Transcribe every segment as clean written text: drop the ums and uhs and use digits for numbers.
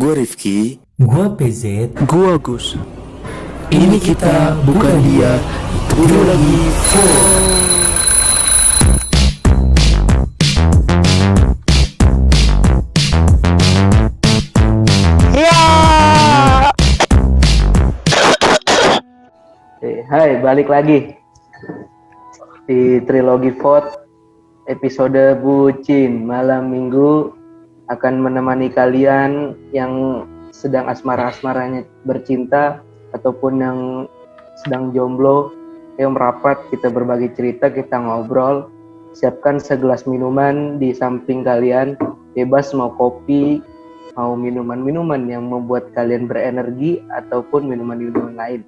Gue Rifki. Gua PZ. Gua Gus. Ini kita bukan dia. Trilogi 4. Hai, balik lagi di Trilogi Vote episode Bucin. Malam minggu akan menemani kalian yang sedang asmara-asmaranya bercinta ataupun yang sedang jomblo. Ayo merapat, kita berbagi cerita, kita ngobrol. Siapkan segelas minuman di samping kalian, bebas mau kopi, mau minuman-minuman yang membuat kalian berenergi ataupun minuman-minuman lain.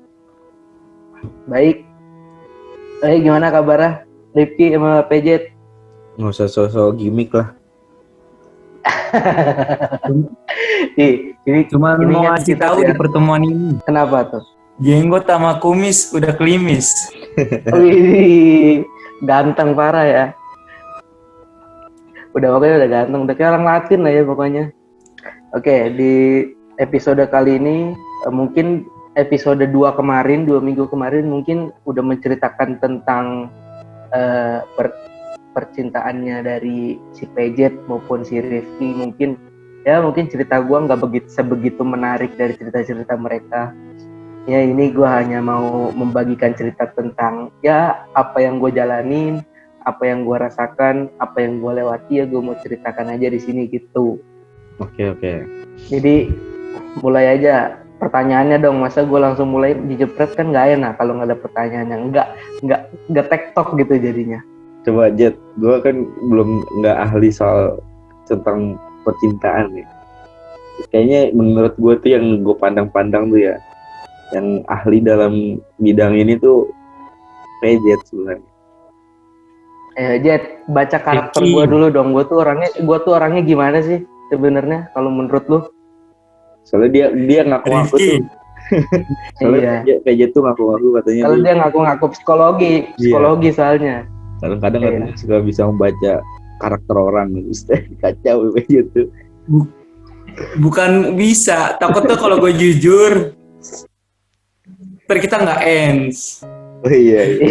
Baik, gimana kabarnya Rifki sama PJ? Nggak usah sosok gimmick lah. Ini cuma mau ngasih tahu di pertemuan ini. Kenapa tuh? Jenggot sama kumis udah klimis. Wih, ganteng parah ya. Pokoknya udah ganteng, udah kayak orang Latin lah ya pokoknya. Oke, di episode kali ini mungkin episode 2 minggu kemarin mungkin udah menceritakan tentang percintaannya dari si PJ maupun si Rifki. Mungkin cerita gue nggak sebegitu menarik dari cerita-cerita mereka. Ya ini gue hanya mau membagikan cerita tentang ya apa yang gue jalanin, apa yang gue rasakan, apa yang gue lewati, ya gue mau ceritakan aja di sini gitu. Oke. Jadi mulai aja. Pertanyaannya dong, masa gue langsung mulai dijepret kan nggak enak kalau nggak ada pertanyaannya, nggak tektok gitu jadinya. Coba Jet, gue kan nggak ahli soal tentang percintaan nih. Kayaknya menurut gue tuh yang gue pandang-pandang tuh ya, yang ahli dalam bidang ini tuh PJ sebenarnya. Jet, baca karakter gue dulu dong. Gue tuh orangnya gimana sih sebenarnya kalau menurut lu? Soalnya dia ngaku-ngaku tuh. Soalnya iya. PJ tuh ngaku-ngaku katanya. Kalau dia ngaku-ngaku psikologi soalnya. Kadang-kadang katanya suka bisa membaca karakter orang, kacau PJ tuh. Bukan bisa, takutnya kalau gue jujur, ntar kita nggak ends. Oh iya.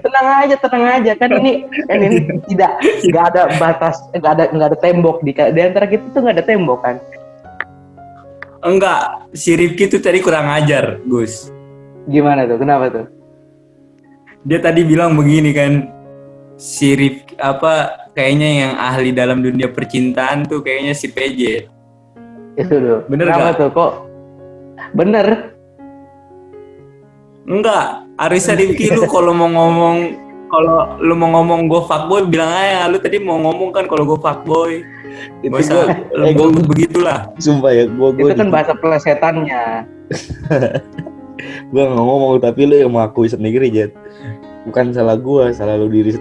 tenang aja kan ini nggak ada batas, nggak ada tembok di antara kita tuh nggak ada tembok kan. Enggak, si Rifki tuh tadi kurang ajar, Gus. Gimana tuh? Kenapa tuh? Dia tadi bilang begini kan, si Rifki kayaknya yang ahli dalam dunia percintaan tuh kayaknya si PJ. Itu tuh. Bener kenapa gak? tuh kok? Bener. Enggak, harusnya Rifki lu kalau lu mau ngomong gue fuckboy bilang aja, lu tadi mau ngomong kan kalau gue fuckboy. Itu Gak usah lembut begitulah. Sumpah ya, itu kan bahasa plesetannya. Gue nggak ngomong, tapi lu yang mengakui sendiri, Jet. Bukan salah gue, salah diri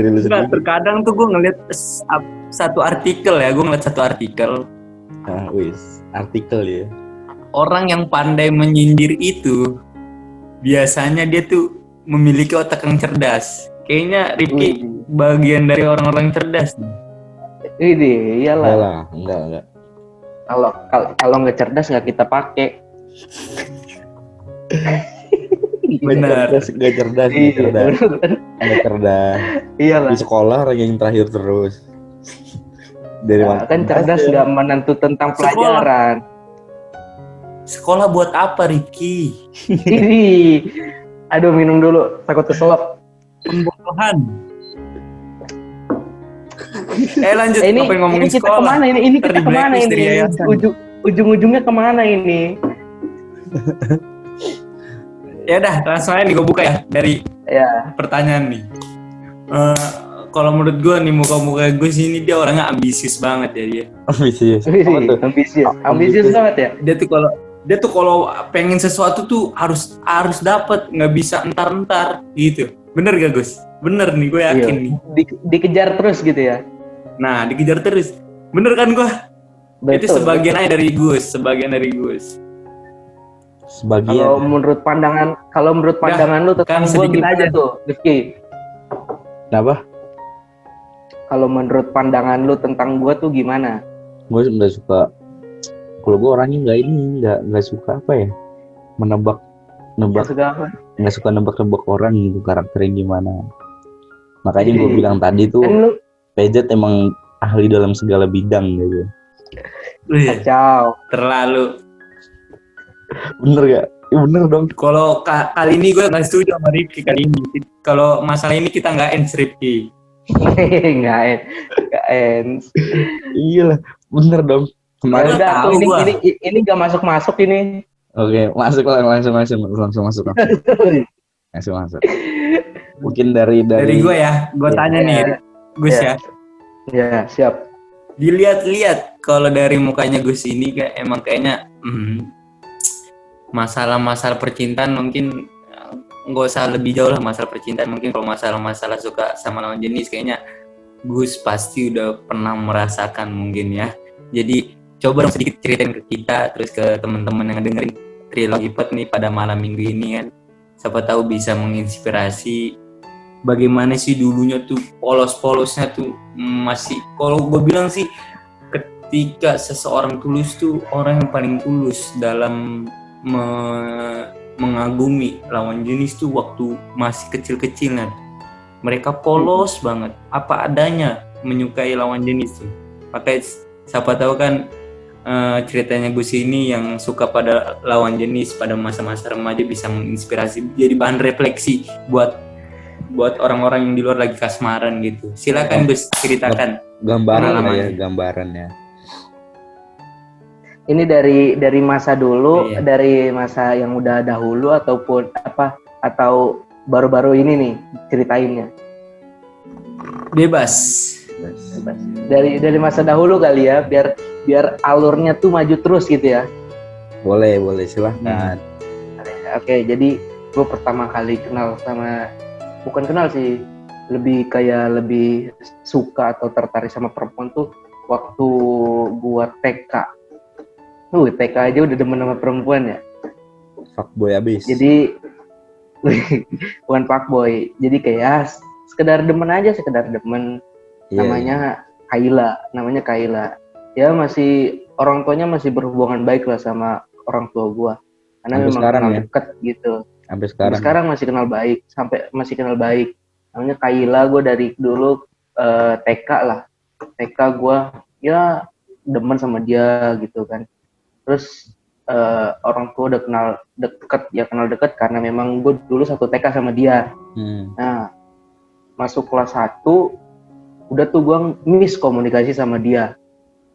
lu sendiri. Terkadang tuh gue ngeliat satu artikel. Ah, artikel ya. Orang yang pandai menyindir itu biasanya dia tuh memiliki otak yang cerdas. Kayaknya Rifki bagian dari orang-orang cerdas nih. Ini iyalah. Enggak. Kalau nggak cerdas nggak kita pakai. Benar. Nggak cerdas. Iyalah. Di sekolah orang yang terakhir terus. Dari mana? Kan cerdas nggak menentu tentang pelajaran. Sekolah buat apa, Rifki? Ini. Aduh, minum dulu. Takut keselap. Pembodohan. Lanjut. Ini ngomongin kita sekolah. Kemana ini? Ini kita kemana ini? Ujung-ujungnya kemana ini? Ya dah, langsung aja nih gue buka ya dari pertanyaan nih. Kalau menurut gue nih muka-muka gue sini dia orangnya ambisius banget ya dia. Ambisius banget ya. Dia tuh kalau pengen sesuatu tuh harus dapat, nggak bisa entar-entar gitu. Bener gak Gus? Bener nih, gue yakin nih. Dikejar terus gitu ya. Nah, dikejar terus. Bener kan gue? Itu sebagian aja dari Gus, sebagian. Kalau menurut pandangan lu tentang gue gimana aja tuh, Rifki? Kenapa? Kalau menurut pandangan lu tentang gue tuh gimana? Gue sebenarnya suka Kalau gue orangnya nggak suka apa ya, menebak Segala apa? nggak suka nebak orang gitu karakternya gimana. Makanya gue bilang tadi tuh Kan lu Pejet emang ahli dalam segala bidang gitu. kacau. Terlalu. Bener gak? Ya bener dong. Kalau kali ini gue nggak setuju sama Rifki kali ini. Kalau masalah ini kita nggak ends Rifki. Nggak ends. Iya lah, bener dong. Ya Kemarin udah tuh, tahu gua. ini nggak masuk ini. oke, masuk lah, langsung masuk. Mungkin dari Dari gue ya, gue tanya nih, Gus Ya. ya. Ya, siap. Dilihat-lihat kalau dari mukanya Gus ini kayak emang kayaknya masalah-masalah percintaan mungkin nggak usah lebih jauh lah masalah percintaan. Mungkin kalau masalah-masalah suka sama lawan jenis kayaknya Gus pasti udah pernah merasakan mungkin ya. Jadi coba dong sedikit ceritain ke kita terus ke teman-teman yang dengerin Trilogi Pod nih pada malam minggu ini kan. Siapa tahu bisa menginspirasi bagaimana sih dulunya tuh polos-polosnya tuh masih, kalau gue bilang sih ketika seseorang tulus tuh orang yang paling tulus dalam mengagumi lawan jenis tuh waktu masih kecil-kecilnya. Mereka polos banget apa adanya menyukai lawan jenis tuh. Makanya siapa tahu kan ceritanya Gus ini yang suka pada lawan jenis pada masa-masa remaja bisa menginspirasi, jadi bahan refleksi buat orang-orang yang di luar lagi kasmaran gitu. Silakan Gus ceritakan gambarannya. Ini dari masa dulu, dari masa yang udah dahulu ataupun apa, atau baru-baru ini nih ceritainnya. Bebas. Dari masa dahulu kali ya, biar alurnya tuh maju terus gitu ya. Boleh silahkan. Oke, jadi gue pertama kali kenal sama, bukan kenal sih, lebih suka atau tertarik sama perempuan tuh waktu gue TK. TK aja udah demen sama perempuan ya. Fuckboy abis. Jadi bukan fuckboy, jadi kayak sekedar demen. Namanya Kaila. Ya masih, orang tuanya masih berhubungan baik lah sama orang tua gua, karena sampai memang sekarang kenal ya? deket gitu. Sampai Sekarang masih kenal baik. Namanya Kaila, gua dari dulu TK lah. TK gua ya demen sama dia gitu kan. Terus orang tua udah kenal deket karena memang gue dulu satu TK sama dia. Nah, masuk kelas 1 udah tuh gue miss komunikasi sama dia.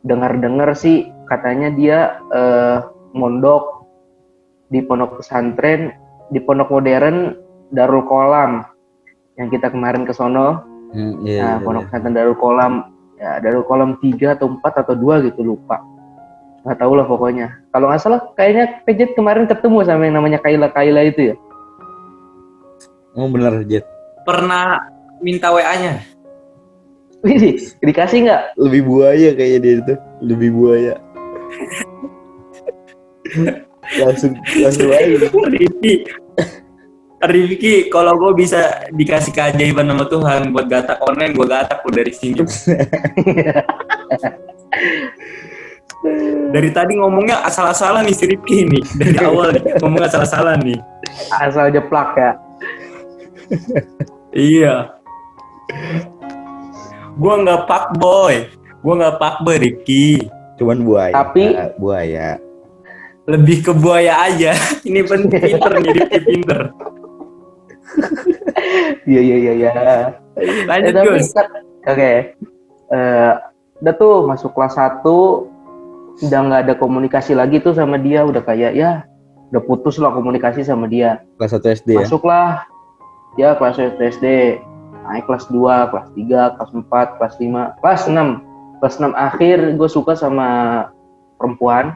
Dengar sih katanya dia mondok di pondok pesantren, di pondok modern Darul Qolam yang kita kemarin ke sono. Pondok pesantren Darul Qolam, ya Darul Qolam 3 atau 4 atau 2 gitu, lupa. Nggak tahu lah pokoknya. Kalau nggak salah kayaknya Pejet kemarin ketemu sama yang namanya Kaila itu ya. Oh bener Jet. Pernah minta WA-nya? Wih, dikasih nggak? Lebih buaya kayaknya dia itu. Lebih buaya. langsung aja. Rifki, kalau gue bisa dikasih keajaiban sama Tuhan buat gatak online, gue gatak lo dari sini. Dari tadi ngomongnya asal-asalan nih si Rifki nih. Dari awal nih, ngomong asal-asalan nih. Asal jeplak ya. Iya. Gue nggak fuckboy Rifki. Cuman buaya. Tapi buaya. Lebih ke buaya aja. Ini pinter nih, Rifki pinter. Iya. Lanjut Gus. Oke. Udah tuh masuk kelas 1, udah nggak ada komunikasi lagi tuh sama dia, udah kayak ya udah putus lah komunikasi sama dia. Kelas 1 SD Masuklah ya kelas 1 SD, naik kelas 2, kelas 3, kelas 4, kelas 5, kelas 6. Kelas 6 akhir gue suka sama perempuan.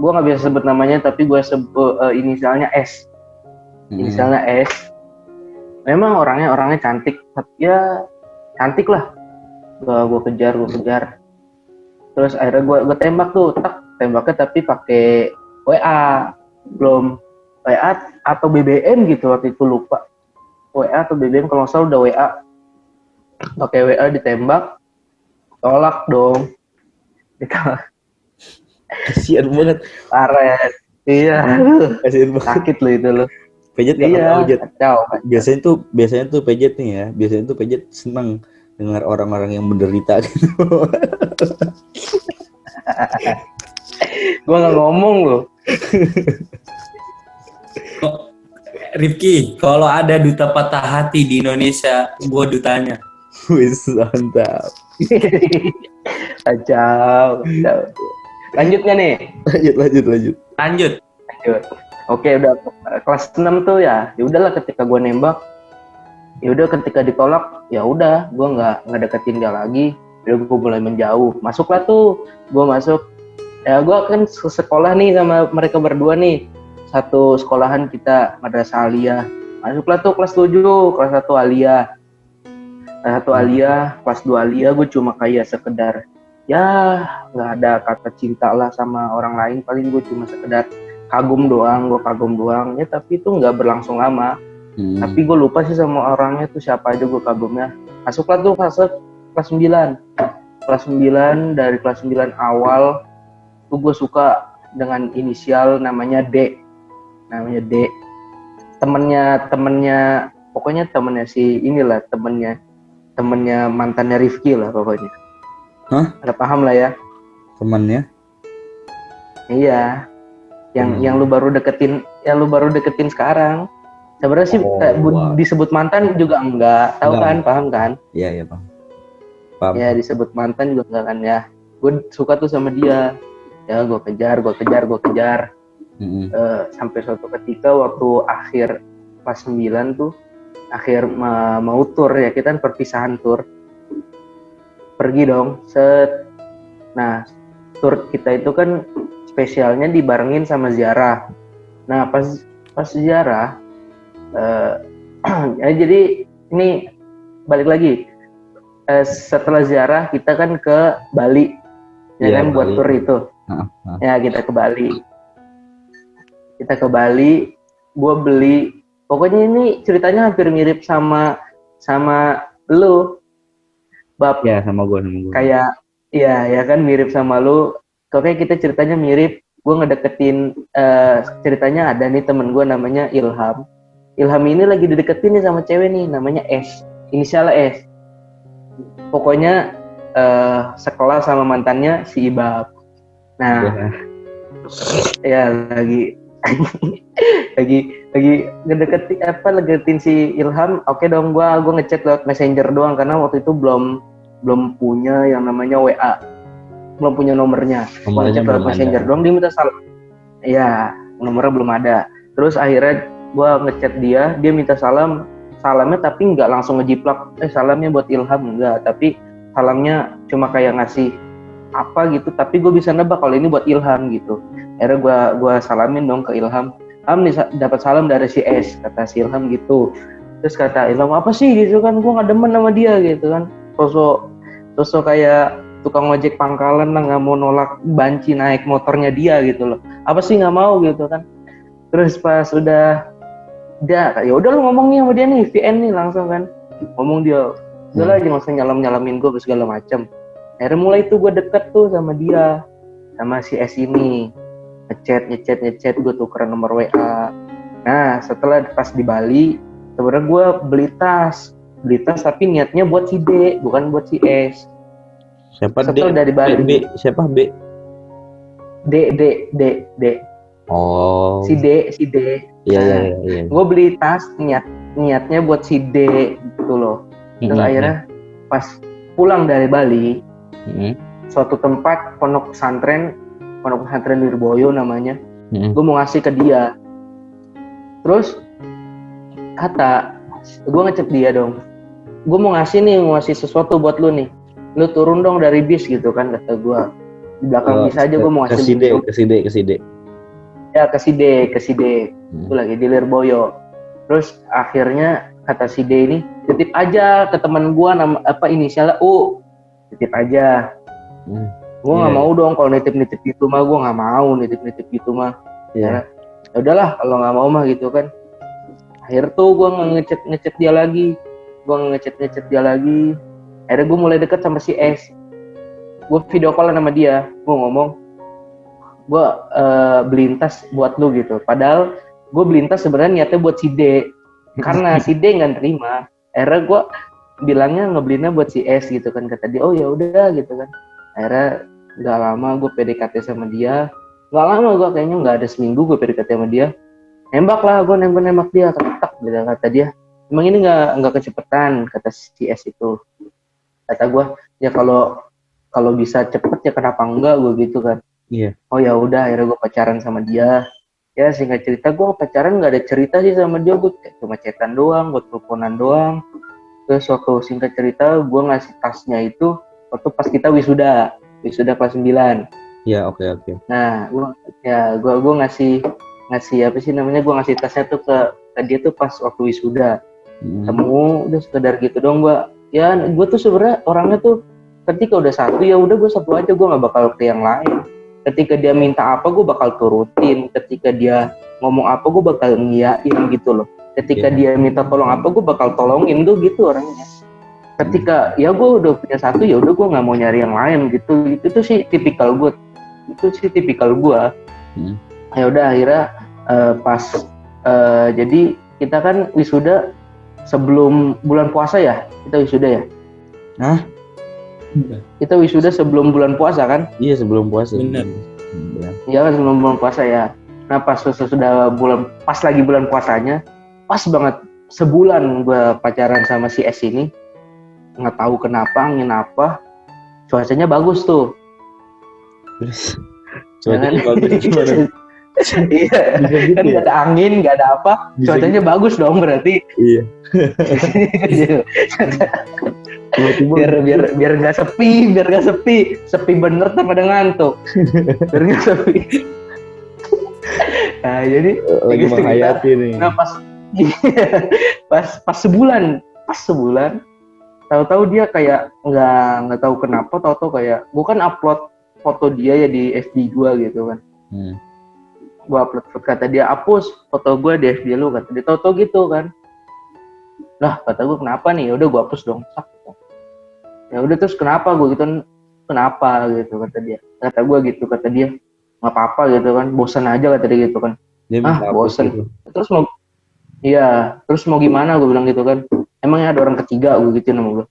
Gue nggak bisa sebut namanya, tapi gue sebut inisialnya S. Inisialnya S. Memang orangnya cantik, ya cantik lah. Gue kejar. Terus akhirnya gue tembak tuh, tembaknya tapi pakai WA, belum WA atau BBM gitu waktu itu, lupa. WA atau BBM, kalau nggak salah udah WA. Pakai WA ditembak, tolak dong. Kasian banget. Parah. Iya. Kasian banget. Sakit lo itu lo. Pejet gak Iya, tahu Jet. kacau. Biasanya tuh Pejet nih ya. Biasanya tuh Pejet senang dengar orang-orang yang menderita gitu. Gua nggak ngomong lo. Rifki, kalau ada duta patah hati di Indonesia, gue dutanya. Wis mantap. Kacau. Lanjutnya nih. Lanjut. Lanjut. Oke, udah kelas 6 tuh ya. Ya udahlah ketika gue nembak, ya udah ketika ditolak, ya udah gue nggak deketin dia lagi. Udah gue mulai menjauh. Masuklah tuh, gue masuk. Ya gue kan sekolah nih sama mereka berdua nih. Satu sekolahan kita Madrasah Aliyah. Masuklah tuh kelas 7, kelas 1 Aliyah. Kelas 1 Aliyah, kelas 2 Aliyah gue cuma kayak sekedar ya nggak ada kata cinta lah sama orang lain, paling gue cuma sekedar kagum doang ya, tapi itu nggak berlangsung lama. Tapi gue lupa sih sama orangnya tuh siapa aja gue kagumnya. Masuklah tuh kelas 9. Kelas 9, dari kelas 9 awal tuh gue suka dengan inisial namanya D. Temennya pokoknya temennya si inilah, temennya mantannya Rifki lah pokoknya. Hah? Ada paham lah ya. Temannya? Iya. Yang lu baru deketin sekarang. Sebenarnya sih disebut mantan juga enggak, tahu kan, paham kan? Iya, paham. Ya disebut mantan juga enggak kan ya. Gue suka tuh sama dia. Ya gue kejar. Sampai suatu ketika waktu akhir kelas 9 tuh, akhir mau tur ya, kita kan perpisahan tur. Pergi dong, set. Nah, tur kita itu kan spesialnya dibarengin sama ziarah. Nah, pas ziarah, ya jadi ini balik lagi. Setelah ziarah kita kan ke Bali, ya kan, Bali. Buat tur itu. Ya kita ke Bali. Gue beli. Pokoknya ini ceritanya hampir mirip sama lu, Bab. Ya, sama gue. Kayak, ya kan, mirip sama lu. Pokoknya kita ceritanya mirip. Gue ngedeketin, ceritanya ada nih temen gue namanya Ilham. Ilham ini lagi dideketin nih sama cewek nih, namanya S. Inisialnya S. Pokoknya sekelas sama mantannya si Ibab. Nah, ya lagi ngedeketin si Ilham. Oke dong, gue ngechat lewat Messenger doang karena waktu itu belum punya yang namanya WA, belum punya nomornya. Ngechat lewat Messenger doang, dia minta salam. Iya, nomornya belum ada. Terus akhirnya gue ngechat dia minta salamnya tapi nggak langsung ngejiplak. Salamnya buat Ilham, enggak, tapi salamnya cuma kayak ngasih apa gitu, tapi gue bisa nebak kalau ini buat Ilham gitu. Akhirnya gue salamin dong ke Ilham. Nih dapat salam dari si S, kata si Ilham gitu. Terus kata Ilham, apa sih gitu kan, gue nggak demen sama dia gitu kan. Sosok kayak tukang ojek pangkalan lah, nggak mau nolak banci naik motornya dia gitu loh. Apa sih nggak mau gitu kan. Terus pas udah ya udah lu ngomong nih sama dia nih, VN nih langsung kan. Ngomong dia, udah lah aja nggak usah nyalamin gue segala macam. Akhirnya mulai tuh gue deket tuh sama dia, sama si S ini. Ngechat, gue tukeran nomor WA. Nah, setelah pas di Bali, sebenarnya gue beli tas tapi niatnya buat si D, bukan buat si S. Siapa setelah D? Dari Bali. B. Siapa B? D. Oh. Si D. Iya. Gue beli tas niatnya buat si D gitu loh. Terus akhirnya pas pulang dari Bali, suatu tempat pondok pesantren Lirboyo namanya, gue mau ngasih ke dia. Terus gue ngechat dia dong, gue mau ngasih sesuatu buat lu nih, lu turun dong dari bis gitu kan, kata gue. Di belakang bis aja gue mau ngasih ke si D. Ya ke si D. Itu lagi di Lirboyo. Terus akhirnya kata si D ini, titip aja ke teman gue, inisialnya U, titip aja. Gue nggak mau dong kalau nitip gitu mah, gue nggak mau nitip gitu mah. Ya udahlah kalau nggak mau mah gitu kan. Akhir tuh gue ngechat dia lagi, akhirnya gue mulai deket sama si S. Gue video call sama dia, gue ngomong, gue beliin tas buat lu gitu. Padahal gue beliin tas sebenarnya niatnya buat si D, karena si D nggak terima. Akhirnya gue bilangnya ngebeliinnya buat si S gitu kan, kata dia oh ya udah gitu kan. Akhirnya nggak lama gue PDKT sama dia, nggak lama gue kayaknya nggak ada seminggu gue PDKT sama dia, gue nembak dia, tak kata dia, emang ini nggak kecepatan, kata si S itu. Kata gue ya kalau bisa cepet ya kenapa enggak, gue gitu kan. Iya. Oh ya udah, akhirnya gue pacaran sama dia. Ya singkat cerita gue pacaran nggak ada cerita sih sama dia, gue cuma chatan doang, gue teleponan doang. Terus waktu singkat cerita gue ngasih tasnya itu waktu pas kita wisuda kelas 9. Ya oke. Nah gue ngasih apa sih namanya, gue ngasih tasnya tuh ke dia tuh pas waktu wisuda. Temu udah sekedar gitu dong. Gue tuh sebenarnya orangnya tuh ketika udah satu ya udah gue satu aja, gue nggak bakal ke yang lain. Ketika dia minta apa gue bakal turutin, ketika dia ngomong apa gue bakal ngiyain gitu loh. Ketika dia minta tolong apa gue bakal tolongin tuh gitu orangnya. Ketika ya gue udah punya satu ya udah gue nggak mau nyari yang lain gitu. Itu sih tipikal gue. Ya udah akhirnya jadi kita kan wisuda sebelum bulan puasa ya, kita wisuda ya. Hah? Kita wisuda sebelum bulan puasa kan? Iya sebelum puasa. Bener. Iya kan sebelum bulan puasa ya. Nah pas lagi bulan puasanya, pas banget sebulan gue pacaran sama si S ini, nggak tahu kenapa angin apa, cuacanya bagus tuh. Terus cuacanya bagus gimana? Iya, kan nggak ada angin, nggak ada apa, cuacanya bagus dong berarti. Iya. biar nggak sepi bener daripada ngantuk. Biar nggak sepi. Nah jadi lagi menghayati nih. Nah pas sebulan, tahu-tahu dia kayak nggak tahu kenapa, tahu-tahu kayak gue kan upload foto dia ya di FB gue gitu kan. Gue upload, kata dia hapus foto gue di FB lu, kata dia, tahu-tahu gitu kan. Lah kata gue kenapa nih, ya udah gue hapus dong. Ya udah terus kenapa gue gitu, kenapa gitu kata dia, kata dia nggak apa-apa gitu kan, bosan aja kata dia gitu kan. Bosan gitu. Terus mau gimana gue bilang gitu kan, emangnya ada orang ketiga, gue gitu nama gue.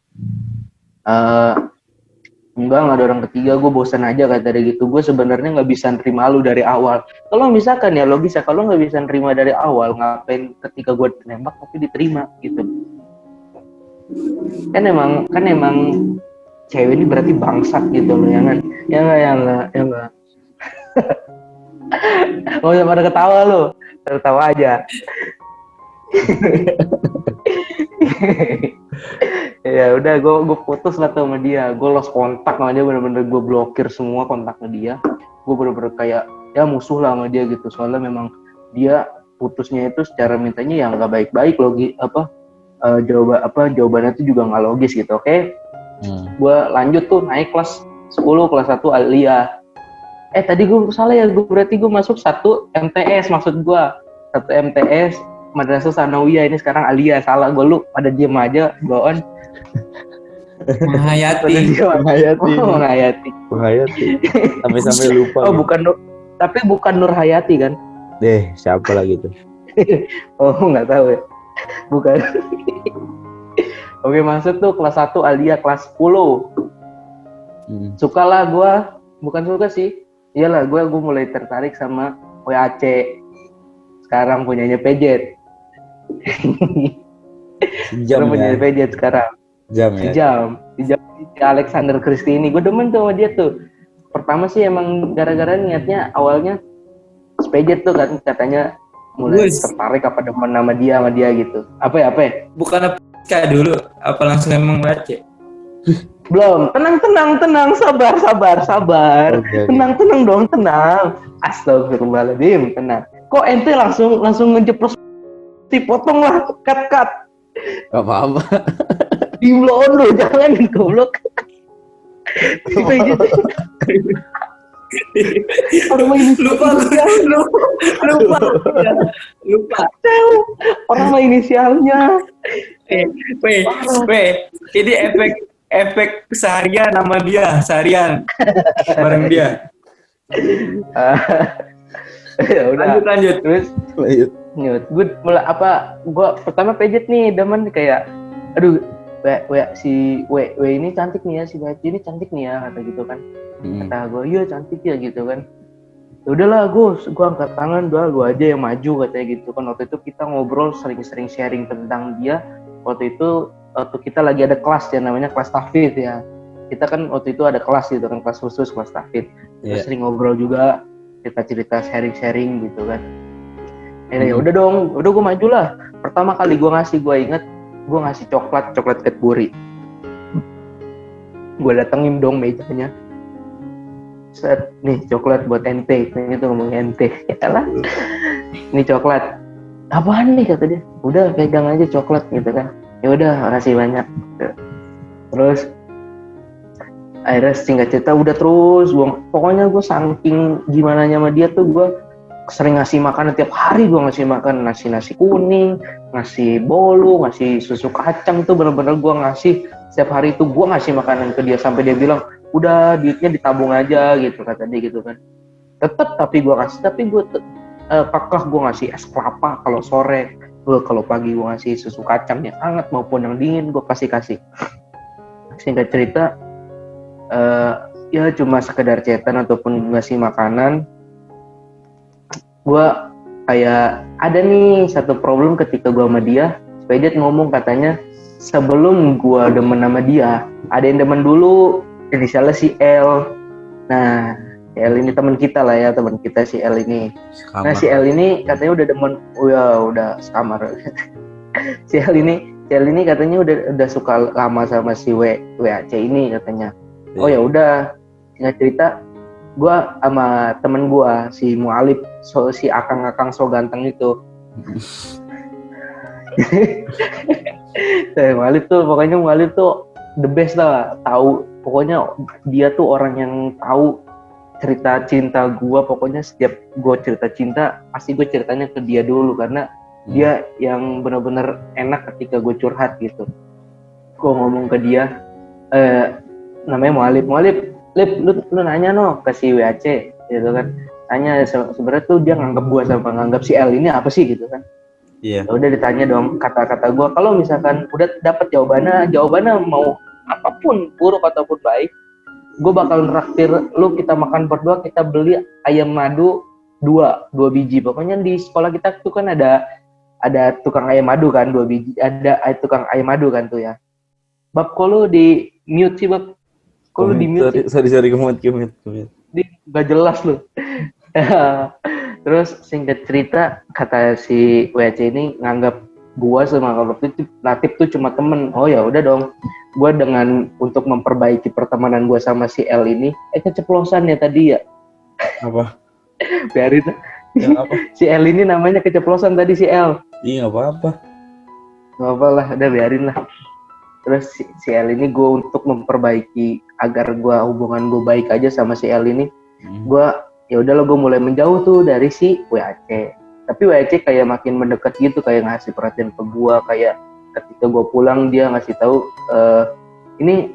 Enggak ada orang ketiga, gue bosan aja kata dia gitu. Gue sebenarnya nggak bisa nerima lu dari awal. Kalau misalkan ya logis ya, kalau nggak bisa nerima dari awal, ngapain ketika gue nembak tapi diterima gitu. Kan emang cewek ini berarti bangsat gitu loh, ya kan? Ya enggak. Gak usah pada ketawa lu, tertawa aja. Ya udah, gue putus lah tuh sama dia, gue lost kontak sama dia, bener-bener gue blokir semua kontaknya dia. Gue bener-bener kayak ya musuh lah sama dia gitu, soalnya memang dia putusnya itu secara mintanya yang nggak baik-baik, jawabannya itu juga nggak logis gitu. Oke. Gue lanjut tuh naik kelas 10, kelas 1 Alia. Tadi gue salah ya, berarti gue masuk 1 MTS, maksud gue 1 MTS Madrasah Sanawiyah, ini sekarang Alia. Salah gue, lu pada diem aja bawaan. Menghayati. Sampai lupa. Oh bukan Nur Hayati kan? Siapa lagi tuh? Oh nggak tahu ya, bukan. Oke, masuk tuh kelas 1 Alia, kelas 10. Suka lah gue, bukan suka sih, iyalah gue mulai tertarik sama WAC, sekarang punyanya Pejet. Sejam punyanya Pejet sekarang. Sejam Alexander Christie ini, gue demen tuh sama dia tuh. Pertama sih emang gara-gara niatnya awalnya Pejet tuh kan, katanya mulai tertarik apa demen sama dia gitu. Apa ya? Bukan apa dulu, apa langsung emang baca? Belum, tenang, sabar. Okay. Tenang dong. Astagfirullahaladzim, tenang. Kok ente langsung ngejeplos, dipotong lah, cut. Gak apa-apa. Di blow on lo, jangan goblok. Lupa. Orang mah inisialnya. Ini efek seharian sama dia, bareng dia. Ya udah. Lanjut. Terus nyut. Gue pertama pejet nih, demen kayak, aduh, si W ini cantik nih ya, si W ini cantik nih ya, kata gitu kan. Kata gue, iya cantik ya gitu kan. Ya udahlah, gue angkat tangan, lu aja yang maju, katanya gitu kan. Waktu itu kita ngobrol sering-sering sharing tentang dia. Waktu kita lagi ada kelas ya, namanya kelas tahfidz ya. Kita kan waktu itu ada kelas gitu kan, kelas khusus, kelas tahfidz. Terus sering ngobrol juga, cerita-cerita sharing-sharing gitu kan. Ya udah dong, udah gue maju lah. Pertama kali gue inget gue ngasih coklat Cadbury. Gue datengin dong mejanya. Set, nih coklat buat ente, gitu ngomong ente. Yalah. Ini coklat. Apaan nih, kata dia. Udah pegang aja coklat gitu kan. Ya udah, makasih banyak. Terus akhirnya singkat cerita udah terus pokoknya gue saking gimana sama dia tuh, gue sering ngasih makanan tiap hari. Gue ngasih makan nasi kuning, ngasih bolu, ngasih susu kacang, tuh bener-bener gue ngasih setiap hari. Itu gue ngasih makanan ke dia sampai dia bilang udah duitnya ditabung aja gitu, kata dia gitu kan. Tapi gue pakah gue ngasih es kelapa kalau sore, kalau pagi gue ngasih susu kacang yang hangat maupun yang dingin, gue kasih. Singkat cerita ya cuma sekedar chatan ataupun ngasih makanan. Gue kayak ada nih satu problem ketika gue sama dia. Pejet ngomong katanya sebelum gue demen sama dia ada yang demen dulu, inisialnya si L. Nah si L ini teman kita lah ya, teman kita si L ini. Sekamar. Nah si L ini katanya udah demen, udah sekamar. si L ini katanya udah suka lama sama si WAC ini katanya. Oh ya udah, singkat cerita, gue sama temen gue si Mualib, si akang so ganteng itu. Mualib tuh the best lah, tahu. Pokoknya dia tuh orang yang tahu cerita cinta gue. Pokoknya setiap gue cerita cinta, pasti gue ceritanya ke dia dulu karena dia yang benar-benar enak ketika gue curhat gitu. Gue ngomong ke dia, namanya Mualib, lu nanya ke si WAC gitu kan. Tanya sebenarnya tuh dia nganggap gue sama nganggap si L ini apa sih gitu kan. Iya. Yeah. Udah ditanya dong kata-kata gue. Kalau misalkan udah dapat jawabannya mau apapun, buruk ataupun baik, gue bakal nraktir lu, kita makan berdua, kita beli ayam madu 2 biji. Pokoknya di sekolah kita tuh kan ada tukang ayam madu kan, 2 biji. Ada tukang ayam madu kan tuh ya. Bab, kalau di mute sih, Bab. Kalau di mute. Sorry, kemut. Gak jelas lu. Terus singkat cerita, kata si WC ini nganggap gua sama Latif tuh cuma temen. Oh ya udah dong. Gua dengan untuk memperbaiki pertemanan gua sama si L ini, keceplosan ya tadi ya. Apa? Biarin. Ya, apa? Si L ini namanya keceplosan tadi, si L. Iya, nggak apa-apa. Nggak apa lah, udah biarin lah. Terus si L ini gue untuk memperbaiki agar hubungan gue baik aja sama si L ini, gue ya udahlah gue mulai menjauh tuh dari si WAC. Tapi WAC kayak makin mendekat gitu, kayak ngasih perhatian ke gue. Kayak ketika gue pulang dia ngasih tahu, ini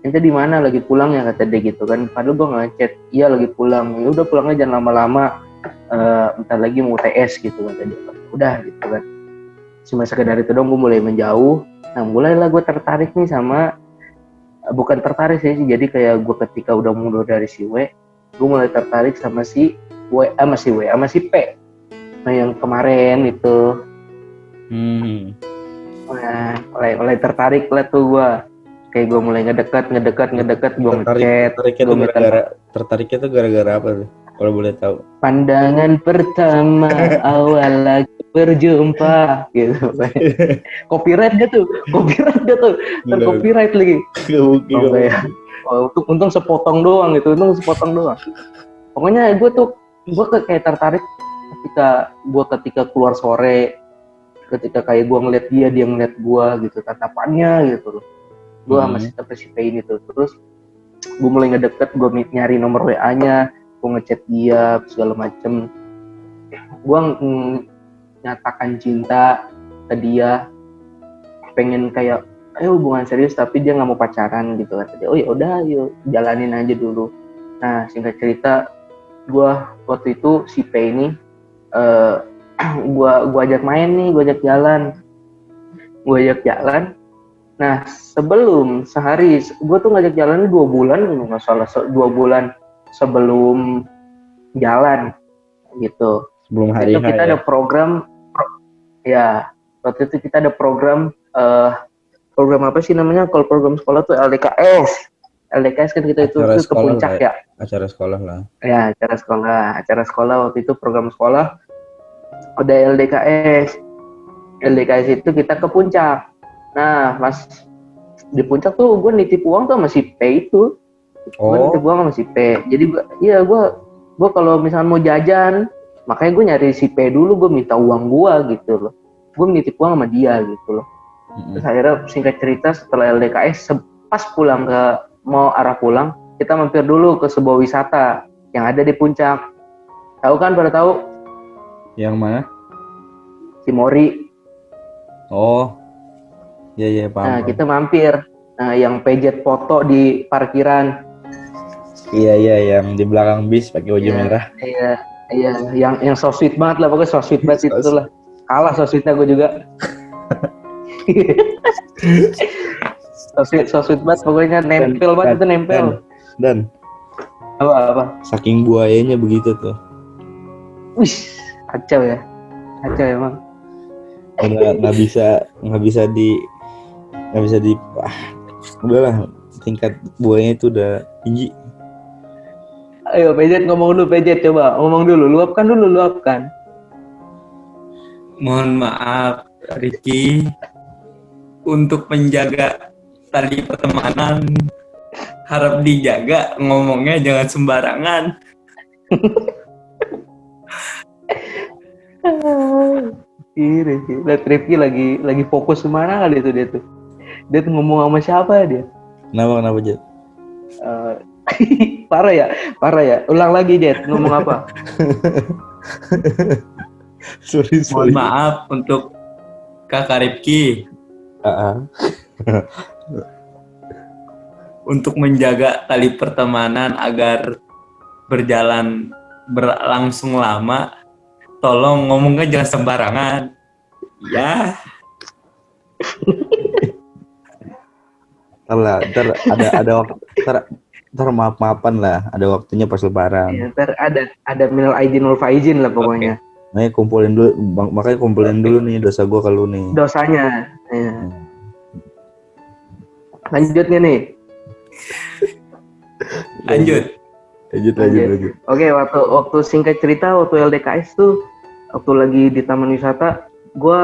ente di mana, lagi pulang ya, kata dia gitu kan. Padahal gue ngechat, iya lagi pulang. Ya udah pulang aja, jangan lama-lama, bentar lagi mau UTS gitu, kata dia. Udah gitu kan. Cuma sekedar itu dong, gue mulai menjauh. Nah mulailah gue tertarik nih sama, bukan tertarik sih, jadi kayak gue ketika udah mundur dari si W, gue mulai tertarik sama si sama si P. Nah yang kemarin itu. Nah mulai tertarik lah tuh gue. Kayak gue mulai ngedekat, gue ngechat. Tertariknya tuh gara-gara apa tuh? Kalau boleh tahu. Pandangan pertama awal lagi berjumpa gitu. Copyright dia tuh. Tercopyright lagi. Untung sepotong doang gitu. Pokoknya gue kayak tertarik ketika keluar sore, ketika kayak gue ngeliat dia ngeliat gue gitu, tatapannya gitu loh. Gue masih terpesipain itu. Terus gue mulai ngedeket, gue nyari nomor WA-nya, gue ngechat dia segala macem. Gue nyatakan cinta ke dia, pengen kayak hubungan serius, tapi dia nggak mau pacaran gitu, kata dia. Oh ya udah, yuk jalanin aja dulu. Nah singkat cerita, gue waktu itu si P ini gue ajak main nih, gue ajak jalan. Nah sebelum sehari, gue tuh ngajak jalan 2 bulan nggak salah, 2 bulan sebelum jalan gitu. Sebelum hari Itu kita ada program ya, waktu itu kita ada program apa sih namanya, kalau program sekolah tuh LDKS kan kita itu ke puncak ya. Acara sekolah lah. Ya, acara sekolah waktu itu program sekolah ada LDKS itu kita ke puncak. Nah, pas di puncak tuh gue nitip uang tuh sama si P itu. Gue nitip uang sama si P. Jadi gue kalau misalnya mau jajan, makanya gue nyari si P dulu, gue minta uang gue gitu loh. Gue nitip uang sama dia gitu loh. Terus akhirnya singkat cerita setelah LDKS, pas pulang mau arah pulang, kita mampir dulu ke sebuah wisata yang ada di puncak. Tahu kan, pada tahu? Yang mana? Cimory. Oh, iya paham. Nah, kita mampir. Nah, yang pejet foto di parkiran. Iya, yang di belakang bis pakai baju merah. Iya, yang so sweet banget lah, pokoknya so sweet banget itulah. Kalah so sweetnya gue juga. so sweet banget, pokoknya nempel banget itu nempel. Dan apa? Saking buayanya begitu tuh. Wih, kacau emang. Udah nggak bisa di udahlah, tingkat buayanya itu udah tinggi. Ayo Pejet, ngomong dulu Pejet, coba ngomong dulu, luapkan. Mohon maaf Ricky, untuk menjaga tali pertemanan harap dijaga, ngomongnya jangan sembarangan. Lihat Rifki lagi fokus kemana kali itu dia tuh ngomong sama siapa dia? Kenapa Jet? Parah ya. Ulang lagi Jet, ngomong apa? sorry. Mohon maaf untuk Kakak Rifki. Untuk menjaga tali pertemanan agar berlangsung lama, tolong ngomongnya jangan sembarangan. Ya. Ntar maaf-maafan lah, ada waktunya pas lebaran. Ya, ntar ada minal aidin wal faizin lah pokoknya. Okay. Makanya kumpulin dulu nih dosa gue ke lu nih. Dosanya. Ya. Lanjutnya nih. Lanjut. Oke, waktu singkat cerita, waktu LDKS tuh, waktu lagi di taman wisata, gue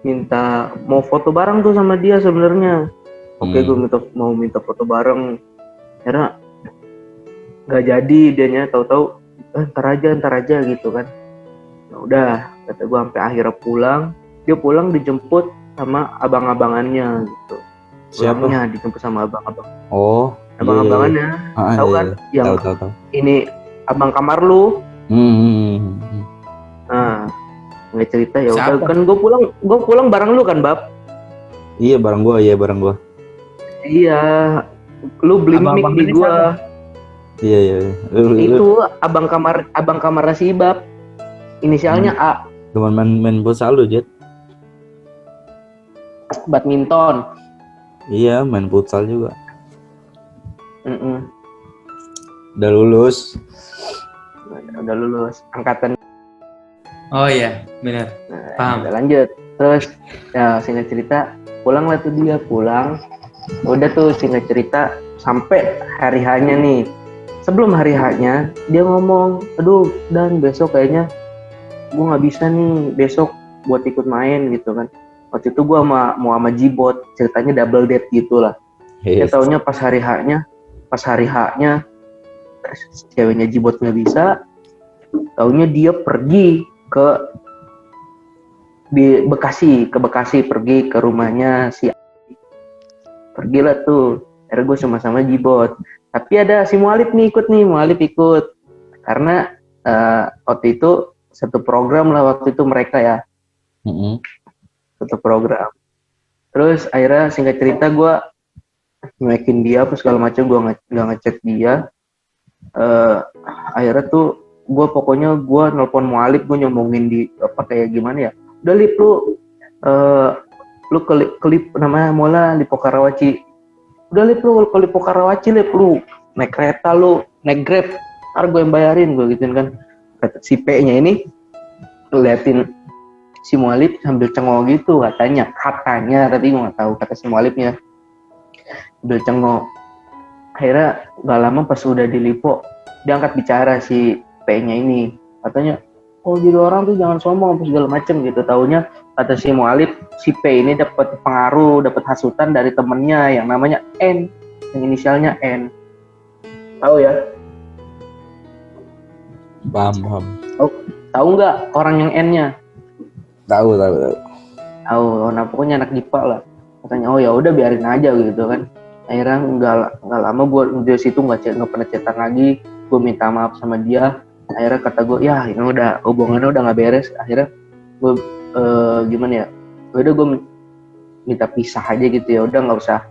minta mau foto bareng tuh sama dia sebenarnya. Oke, gue mau minta foto bareng. Karena nggak jadi dianya, tahu-tahu ntar aja gitu kan. Nah, udah, kata gue sampai akhirnya pulang. Dia pulang dijemput sama abang-abangannya gitu. Pulangnya dijemput sama abang-abang. Oh, abang-abangannya. Tahu kan? Yang tahu. Ini abang kamar lu. Nah, nggak cerita ya udah kan gue pulang bareng lu kan, Bab? Iya, bareng gua. Iya. Lu beli mic di gua. Iya. Itu abang kamar si Bab. Inisialnya A. Cuman main futsal lu, Jet. Badminton. Iya, main futsal juga. Udah lulus angkatan. Oh iya, benar. Paham. Udah lanjut. Terus ya singkat cerita pulang udah tuh singkat cerita sampai hari H-nya nih. Sebelum hari H-nya dia ngomong, aduh Dan besok kayaknya gue nggak bisa nih besok buat ikut main gitu kan. Waktu itu gue mau sama Jibot, ceritanya double date gitulah. Dia taunya pas hari H-nya ceweknya Jibot nggak bisa, taunya dia pergi ke Bekasi pergi ke rumahnya si pergilah tuh. Akhirnya gue sama Jibot, tapi ada si Mualib ikut karena waktu itu satu program lah waktu itu mereka ya. Satu program. Terus akhirnya singkat cerita gue nyuekin dia apa segala macam, gue nggak ngechat dia. Akhirnya tuh pokoknya gue nelpon mualif, gue nyombongin di apa kayak gimana ya, udah Lip lu kelip namanya Mola Lipo Karawaci, udah Lip lu ke Lipo Karawaci Lip, lu naik kereta, lu naik Grab, ntar gue yang bayarin, gue gituin kan. Kata si P-nya ini ngeliatin si mualif sambil cengok gitu, katanya tapi gue nggak tahu, kata si mualifnya sambil cengok. Akhirnya gak lama pas udah di Lipo, dia angkat bicara si P-nya ini, katanya, oh jadi orang tuh jangan sombong apa segala macem gitu. Taunya kata si mualif, si P ini dapat pengaruh, dapat hasutan dari temennya yang namanya N, yang inisialnya N. Tahu ya? Paham. Tahu nggak orang yang N-nya? Tahu. Tahu. Nah pokoknya anak DIPA lah. Katanya, oh ya udah biarin aja gitu kan. Akhirnya nggak lama gue di situ nggak pernah cetak lagi. Gue minta maaf sama dia. Akhirnya kata gue, ya ini udah hubungannya udah nggak beres. Akhirnya gue gimana ya? Udah gue minta pisah aja gitu ya. Udah nggak usah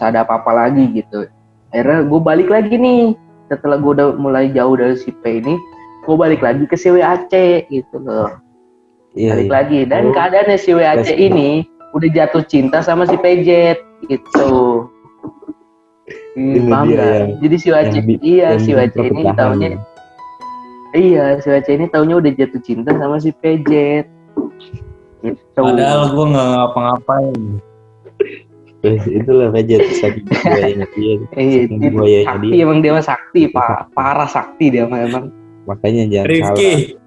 ada apa-apa lagi gitu. Akhirnya gue balik lagi nih. Setelah gue udah mulai jauh dari si P ini, gue balik lagi ke si WAC gitu loh. Balik lagi. Dan keadaannya si WAC ini udah jatuh cinta sama si PJ gitu. Paham nggak? Jadi si WAC si WAC ini taunya si WAC ini taunya udah jatuh cinta sama si PJ gitu. Padahal gue nggak ngapa-ngapain. Itulah PJ saking buayanya dia. Sakti emang dia mah sakti, parah sakti dia emang. Makanya jangan Rifki.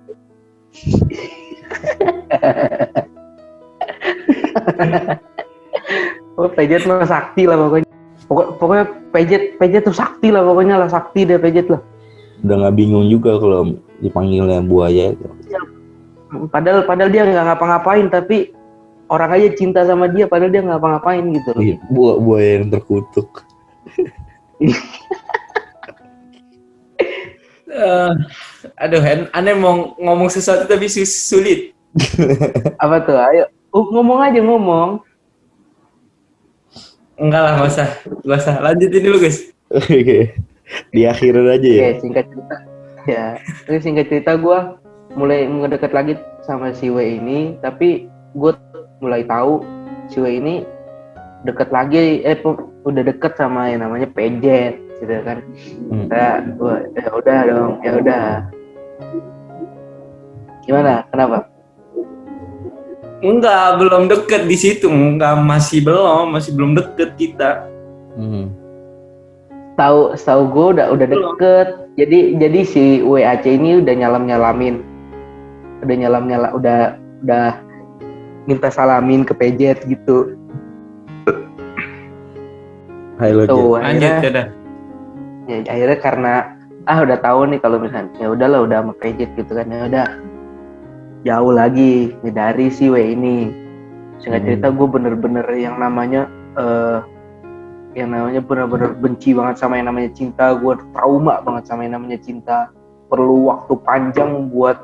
Oh, PJ mah sakti lah pokoknya. Pokoknya PJ tuh sakti lah pokoknya lah, sakti deh PJ lah. Udah nggak bingung juga kalau dipanggilnya buaya itu. Padahal dia nggak ngapa-ngapain, tapi orang aja cinta sama dia padahal dia nggak ngapa-ngapain gitu loh. Buaya yang terkutuk. Aduh, aneh mau ngomong sesuatu tapi sulit. Apa tuh? Ayo, ngomong aja. Enggak lah, nggak usah. Lanjutin dulu guys. Oke. Diakhirin aja ya. Oke, singkat cerita. Ya, ini singkat cerita gue mulai mendekat lagi sama si W ini, tapi gue mulai tahu si W ini deket lagi, udah deket sama yang namanya PJ, gitu kan. Ya udah. Gimana? Kenapa? Enggak, belum deket di situ. Enggak, masih belum deket kita. Tahu gue udah deket. Jadi si WAC ini udah nyalamin, udah minta salamin ke PJ gitu. Tuh, lanjut ya. Akhirnya karena udah tahu nih kalau misalnya ya udahlah udah sama PJ gitu kan, ya udah jauh lagi dari si W ini. Singkat cerita gue bener-bener yang namanya bener-bener benci banget sama yang namanya cinta. Gue trauma banget sama yang namanya cinta. Perlu waktu panjang buat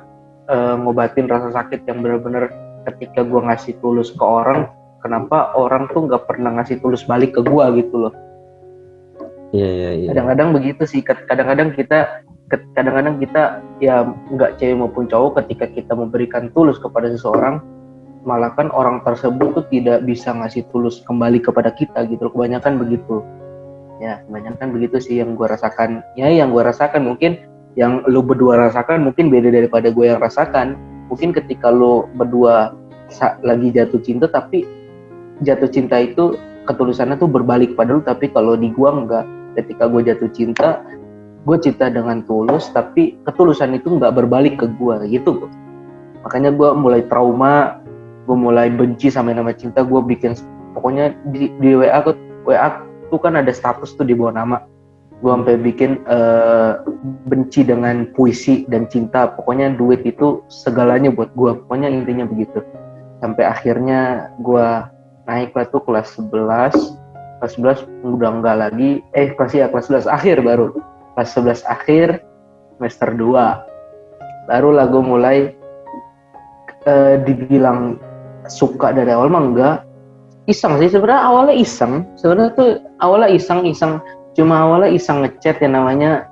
ngobatin rasa sakit yang bener-bener ketika gue ngasih tulus ke orang, kenapa orang tuh nggak pernah ngasih tulus balik ke gue gitu loh. Iya. Kadang-kadang begitu sih. Kadang-kadang kita ya nggak cewek maupun cowok, ketika kita memberikan tulus kepada seseorang, malah kan orang tersebut tuh tidak bisa ngasih tulus kembali kepada kita gitu. Kebanyakan begitu. Ya, kebanyakan begitu sih yang gue rasakan. Ya, yang gue rasakan mungkin yang lu berdua rasakan mungkin beda daripada gue yang rasakan. Mungkin ketika lu berdua lagi jatuh cinta, tapi jatuh cinta itu ketulusannya tuh berbalik pada lu, tapi kalau di gue enggak. Ketika gue jatuh cinta, gue cinta dengan tulus, tapi ketulusan itu nggak berbalik ke gue gitu. Makanya gue mulai trauma, gue mulai benci sama yang namanya cinta. Gue bikin, pokoknya di WA tuh kan ada status tuh di bawah nama. Gue sampai bikin benci dengan puisi dan cinta. Pokoknya duit itu segalanya buat gue. Pokoknya intinya begitu. Sampai akhirnya gue naik lah tuh kelas 11. Kelas 11 udah enggak lagi. Kelas 11 akhir baru. Kelas 11 akhir semester 2. Barulah gue mulai dibilang suka dari awal mah enggak. Iseng sih sebenarnya, awalnya iseng. Cuma awalnya iseng ngechat, yang namanya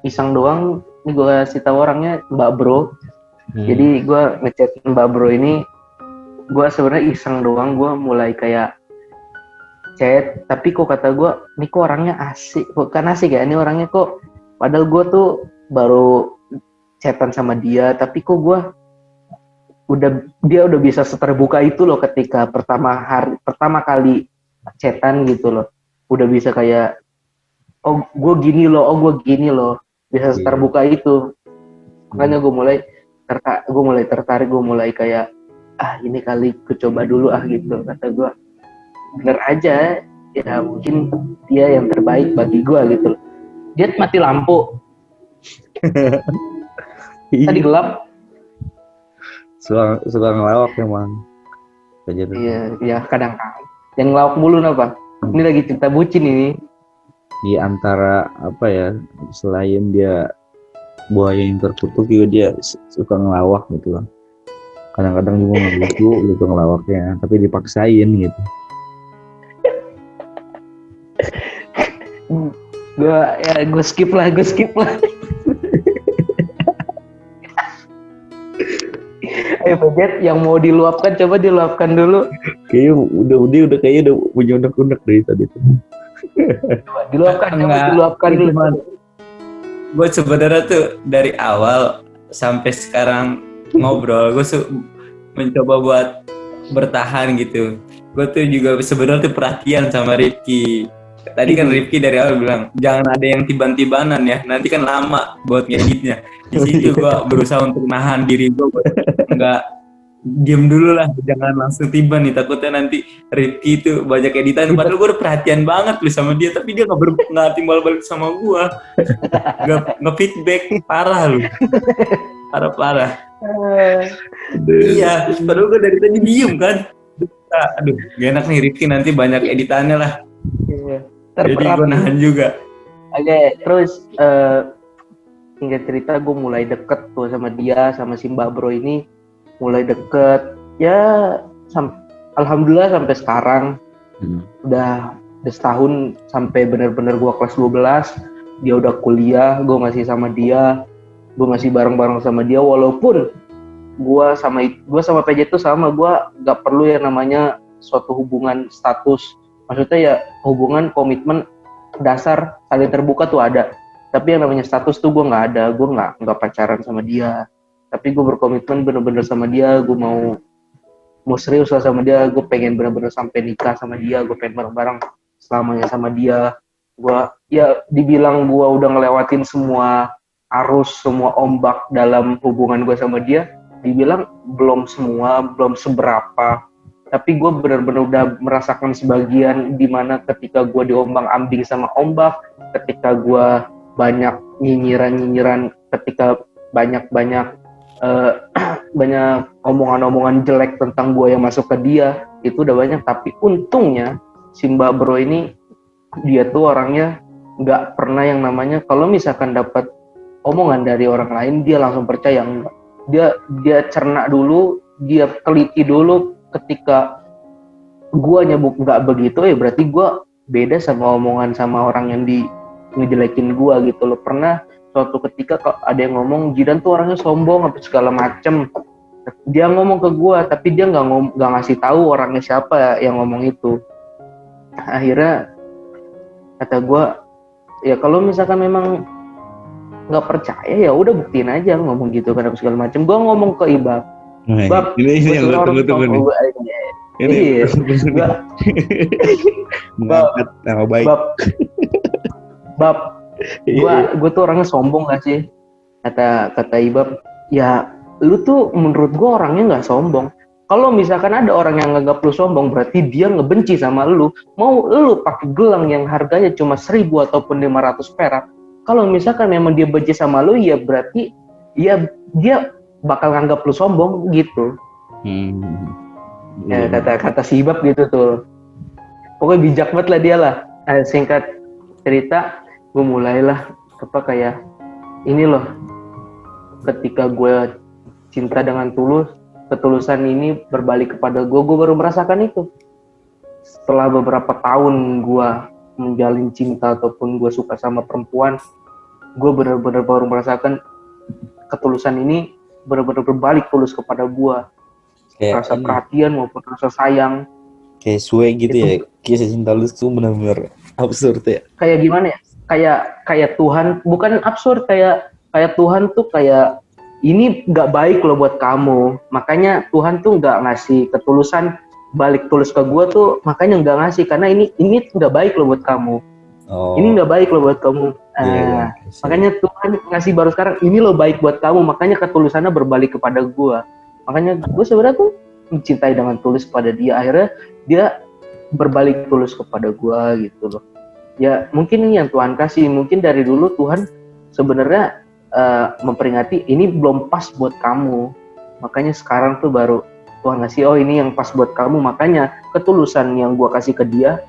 iseng doang. ini gue kasih tahu orangnya Mbak Bro. Hmm. Jadi gue ngechat Mbak Bro ini, gue sebenarnya iseng doang, gue mulai kayak chat, tapi kok kata gue, ini kok orangnya asik, bukan asik ya, ini orangnya kok, padahal gue tuh baru chatan sama dia, tapi kok dia udah bisa seterbuka itu loh ketika pertama kali chatan gitu loh, udah bisa kayak, oh gue gini loh, bisa seterbuka itu, makanya gue mulai tertarik, gue mulai kayak, ini kali gue coba dulu gitu, kata gue. Bener aja, ya mungkin dia yang terbaik bagi gue gitu. Dia mati lampu, tadi gelap. Suka ngelawak emang. Iya, kadang-kadang. Yang ngelawak mulu apa? Ini lagi cerita bucin ini. Di antara apa ya, selain dia buaya yang terkutuk juga dia suka ngelawak gitu lah. Kadang-kadang juga nggak lucu gitu ngelawaknya, tapi dipaksain gitu. Gue skip lah. Ayo Bajet, yang mau diluapkan coba diluapkan dulu. Kayaknya udah kayaknya udah punya unek-unek dari tadi tuh. Coba diluapkan dulu. Gue sebenarnya tuh dari awal sampai sekarang ngobrol, gue mencoba buat bertahan gitu. Gue tuh juga sebenarnya tuh perhatian sama Rifki. Tadi kan Rifki dari awal bilang jangan ada yang tiban-tibanan ya, nanti kan lama buat ngeditnya. Di situ gue berusaha untuk nahan diri gue buat nggak diem dulu lah, jangan langsung tiba nih, takutnya nanti Rifki itu banyak editan. Padahal gue udah perhatian banget lu sama dia, tapi dia nggak timbal balik sama gue, nggak feedback, parah lu, parah. Iya, padahal gue dari tadi diem kan. Aduh, gak enak nih Rifki nanti banyak editannya lah. Jadi gue nahan juga. Oke, terus hingga cerita gue mulai deket tuh sama dia, sama si Mbak Bro ini mulai deket. Ya, alhamdulillah sampai sekarang udah setahun, sampai benar-benar gue kelas 12, dia udah kuliah, gue masih sama dia, gue masih bareng-bareng sama dia, walaupun gue sama PJ itu sama, gue nggak perlu yang namanya suatu hubungan status. Maksudnya ya hubungan komitmen dasar saling terbuka tuh ada, tapi yang namanya status tuh gue nggak ada. Gue nggak pacaran sama dia, tapi gue berkomitmen bener-bener sama dia. Gue mau serius lah sama dia. Gue pengen bener-bener sampai nikah sama dia. Gue pengen bareng-bareng selamanya sama dia. Gue ya dibilang gue udah ngelewatin semua arus, semua ombak dalam hubungan gue sama dia. Dibilang belum semua, belum seberapa. Tapi gue benar-benar udah merasakan sebagian, dimana ketika gue diombang-ambing sama ombak, ketika gue banyak nyinyiran, ketika banyak banyak omongan-omongan jelek tentang gue yang masuk ke dia, itu udah banyak. Tapi untungnya si Mbak Bro ini, dia tuh orangnya nggak pernah yang namanya kalau misalkan dapat omongan dari orang lain dia langsung percaya. Enggak, dia cerna dulu, dia teliti dulu. Ketika gua nyebut nggak begitu, ya berarti gua beda sama omongan sama orang yang ngejelekin gua gitu loh. Pernah suatu ketika ada yang ngomong Jidan tuh orangnya sombong apa segala macem, dia ngomong ke gua, tapi dia nggak ngasih tahu orangnya siapa yang ngomong itu. Akhirnya kata gua, ya kalau misalkan memang nggak percaya ya udah buktiin aja ngomong gitu kan apa segala macem. Gua ngomong ke Ibab, Bab, ini yang gue tunggu nih. Ini mengangkat nama baik. Bab, gue tuh orangnya sombong gak sih? Kata Ibab, ya lu tuh menurut gue orangnya nggak sombong. Kalau misalkan ada orang yang nganggap lu sombong, berarti dia ngebenci sama lu. Mau lu pakai gelang yang harganya cuma 1.000 ataupun 500 perak. Kalau misalkan memang dia benci sama lu, ya berarti ya dia bakal nganggap lu sombong gitu. Ya, kata si Ibab gitu tuh. Pokoknya bijak banget lah dia lah. Singkat cerita, gue mulailah kayak ini loh. Ketika gue cinta dengan tulus, ketulusan ini berbalik kepada gue baru merasakan itu. Setelah beberapa tahun gue menjalin cinta ataupun gue suka sama perempuan, gue benar-benar baru merasakan ketulusan ini benar-benar berbalik tulus kepada gua. Kayak Rasa perhatian maupun rasa sayang. kayak suwe gitu Itu- ya. Kisah cinta lu tuh benar-benar absurd ya. Kayak gimana ya? Kayak Tuhan, bukan absurd, kayak Tuhan tuh kayak ini nggak baik loh buat kamu. Makanya Tuhan tuh nggak ngasih ketulusan balik tulus ke gua tuh, makanya nggak ngasih karena ini nggak baik loh buat kamu. Oh. Ini nggak baik loh buat kamu. Iya. Makanya Tuhan ngasih baru sekarang, ini loh baik buat kamu, makanya ketulusannya berbalik kepada gua. Makanya gue sebenarnya tuh mencintai dengan tulus kepada dia, akhirnya dia berbalik tulus kepada gua gitu loh. Ya mungkin ini yang Tuhan kasih, mungkin dari dulu Tuhan sebenarnya memperingati ini belum pas buat kamu, makanya sekarang tuh baru Tuhan ngasih, oh ini yang pas buat kamu, makanya ketulusan yang gua kasih ke dia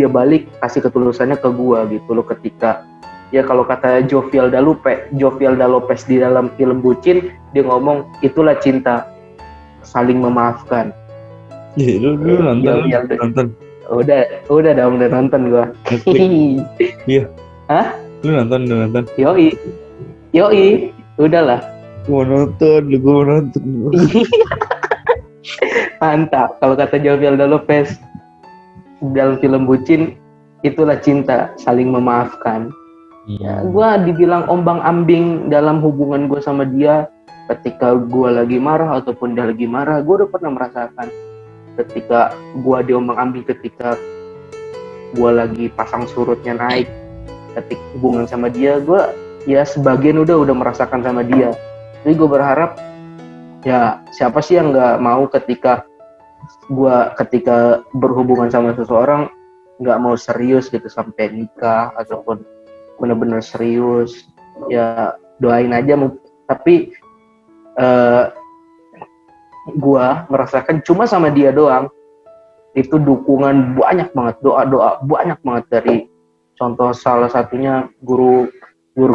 balik kasih ketulusannya ke gua gitu loh. Ketika ya kalau kata Jovial Lopez di dalam film Bucin, dia ngomong itulah cinta, saling memaafkan. Iya, lu nonton, Iya, lu nonton. Udah dong, udah nonton gua. Netflix. Iya. Hah? Lu nonton. Yoi, udahlah. Gua mau nonton. Mantap. Kalau kata Jovial Lopez dalam film Bucin, itulah cinta, saling memaafkan. Ya, gue dibilang ombang-ambing dalam hubungan gue sama dia. Ketika gue lagi marah ataupun dia lagi marah, gue udah pernah merasakan. Ketika gue diombang-ambing, ketika gue lagi pasang surutnya naik, ketika hubungan sama dia, gue ya sebagian udah merasakan sama dia. Jadi gue berharap ya siapa sih yang nggak mau ketika berhubungan sama seseorang nggak mau serius gitu sampai nikah ataupun benar-benar serius. Ya doain aja. Tapi gue merasakan cuma sama dia doang itu dukungan banyak banget, doa banyak banget dari contoh salah satunya guru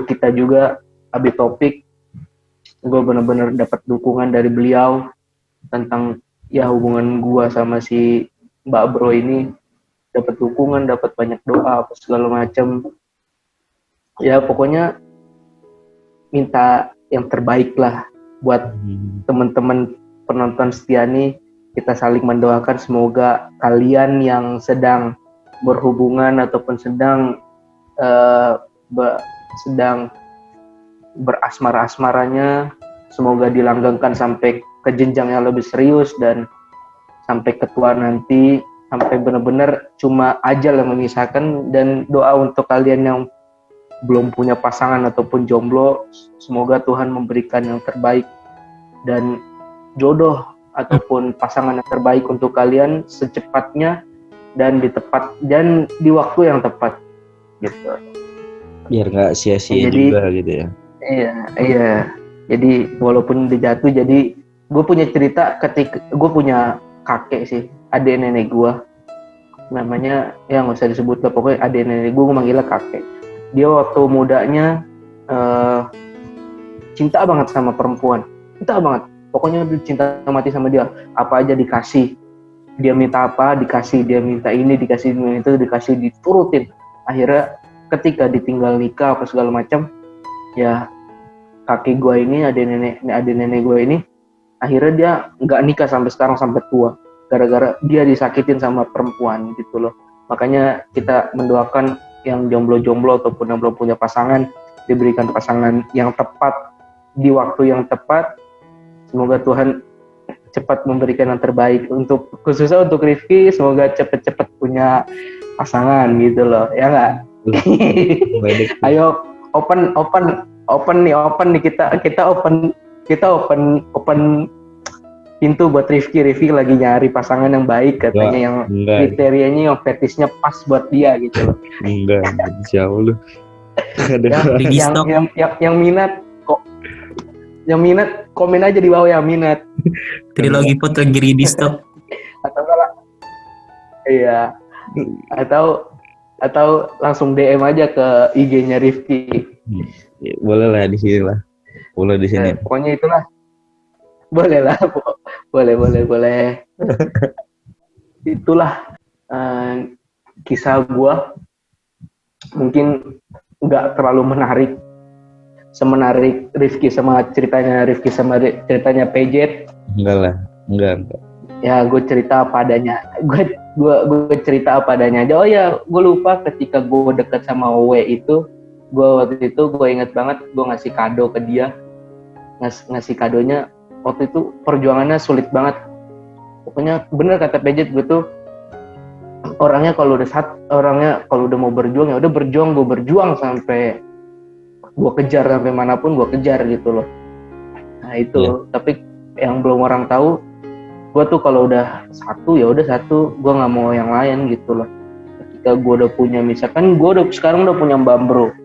kita juga, Abi Topik. Gue benar-benar dapat dukungan dari beliau tentang ya hubungan gue sama si Mbak Bro ini, dapat dukungan, dapat banyak doa apa segala macam. Ya pokoknya minta yang terbaik lah buat teman-teman penonton setia nih. Kita saling mendoakan semoga kalian yang sedang berhubungan ataupun sedang berasmara-asmaranya, semoga dilanggengkan sampai ke jenjang yang lebih serius dan sampai ketua nanti, sampai benar-benar cuma ajal yang memisahkan. Dan doa untuk kalian yang belum punya pasangan ataupun jomblo, semoga Tuhan memberikan yang terbaik dan jodoh ataupun pasangan yang terbaik untuk kalian secepatnya dan di waktu yang tepat gitu. Biar nggak sia-sia Jadi, juga gitu ya. Iya. Jadi walaupun udah jatuh, jadi gue punya cerita ketika gue punya kakek sih, adik nenek gue, namanya ya nggak usah disebut lah, pokoknya adik nenek gue manggilnya kakek. Dia waktu mudanya cinta banget sama perempuan, cinta banget. Pokoknya dia cinta mati sama dia, apa aja dikasih. Dia minta apa dikasih, dia minta ini dikasih, itu dikasih, diturutin. Akhirnya ketika ditinggal nikah apa segala macam, ya kakek gue ini, adik nenek gue ini, akhirnya dia nggak nikah sampai sekarang, sampai tua, gara-gara dia disakitin sama perempuan gitu loh. Makanya kita mendoakan yang jomblo-jomblo ataupun yang belum punya pasangan, diberikan pasangan yang tepat di waktu yang tepat. Semoga Tuhan cepat memberikan yang terbaik untuk, khususnya untuk Rifki, semoga cepet-cepet punya pasangan gitu loh, ya nggak? Ayo open nih, kita open pintu buat Rifki lagi nyari pasangan yang baik katanya, yang kriterianya yang fetisnya pas buat dia gitu loh. Enggak, jauh lu. Yang minat komen aja di bawah yang minat. Trilogi Pot lagi ready stock. Atau enggak? Iya. Atau langsung DM aja ke IG-nya Rifki. Boleh lah di sini lah. Boleh di sini. Pokoknya itulah. Boleh lah. Boleh. Itulah kisah gua. Mungkin nggak terlalu menarik semenarik Rifki sama ceritanya ceritanya PJ. Enggak lah, enggak. Ya gue cerita apa adanya. Gue cerita apa adanya aja. Oh ya, gue lupa ketika gue deket sama Owe itu, waktu itu gue inget banget gue ngasih kado ke dia. Ngasih kadonya waktu itu perjuangannya sulit banget. Pokoknya bener kata PJ, gue tuh orangnya kalau udah mau berjuang ya udah berjuang, gue berjuang sampai gue kejar sampai manapun gue kejar gitu loh. Nah itu, tapi yang belum orang tahu, gue tuh kalau udah satu ya udah satu, gue nggak mau yang lain gitu loh. Ketika gue udah punya, misalkan sekarang udah punya Mbak Bro,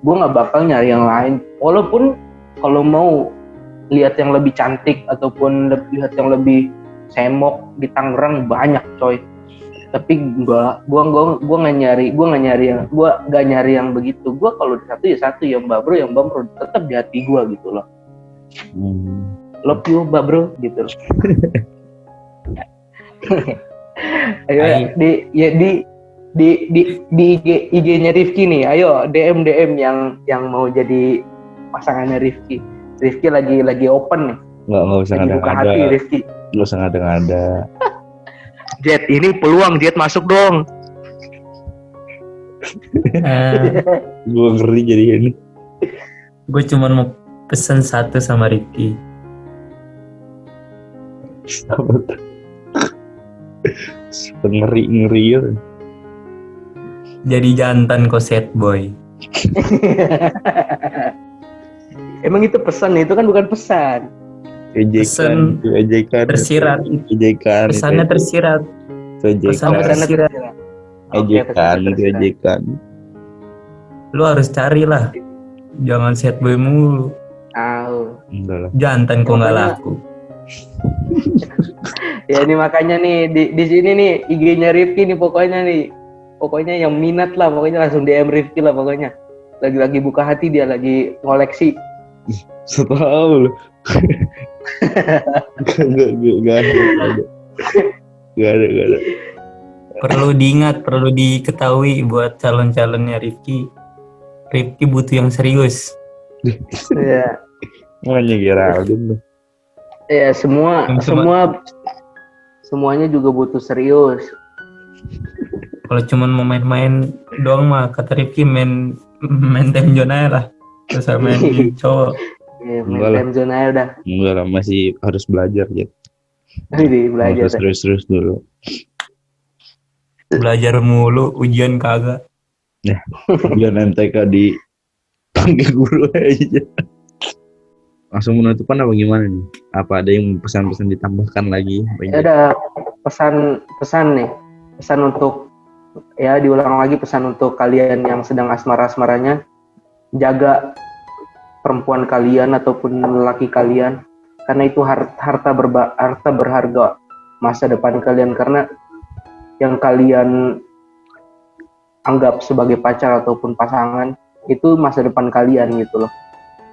gue nggak bakal nyari yang lain. Walaupun kalau mau lihat yang lebih cantik ataupun lihat yang lebih semok di Tangerang banyak coy. Tapi gue nggak nyari yang begitu. Gue kalau satu ya satu, yang Mbak Bro tetap di hati gue gitu loh. Love you Mbak Bro gitu loh. Ayo di IG-nya Rifki nih, ayo DM yang mau jadi pasangannya Rifki. Rifki lagi open nih. Nggak usah buka hati Rifki. Nggak usah ngada-ngada. Jet, ini peluang Jet, masuk dong. Gue ngeri jadi ini. Gue cuma mau pesan satu sama Rifki. Ngeri ya. Jadi jantan kok sad boy. Emang itu pesan, itu kan bukan pesan. Pesan Ejekan tersirat. Ejekan. Pesannya tersirat. Pesannya tersirat. Ejekan. Lu harus carilah. Jangan sad boy mulu. Enggak lah. Jantan kok nggak laku. Ya ini makanya nih di sini nih IG-nya Rifki nih pokoknya yang minat lah, pokoknya langsung DM Rifki lah pokoknya. Lagi buka hati, dia lagi ngoleksi. Setahu lu. Gak ada. Perlu diingat, perlu diketahui buat calon-calonnya Rifki. Rifki butuh yang serius. Iya. Makanya Geraldine tuh. Ya semuanya juga butuh serius. Kalau cuma mau main-main doang mah, kata Rifki main time zone aja lah. Terus main cowok. Ya, main time zone aja udah. Enggak lah, masih harus belajar gitu. Belajar. Terus dulu. Belajar mulu, ujian kagak. Ya, ujian MTK di panggil guru aja. Langsung penutupan apa gimana nih? Apa ada yang pesan-pesan ditambahkan lagi? Ada pesan nih. Pesan untuk, ya diulang lagi, pesan untuk kalian yang sedang asmara-asmaranya. Jaga perempuan kalian ataupun lelaki kalian. Karena itu harta berharga masa depan kalian. Karena yang kalian anggap sebagai pacar ataupun pasangan, itu masa depan kalian gitu loh.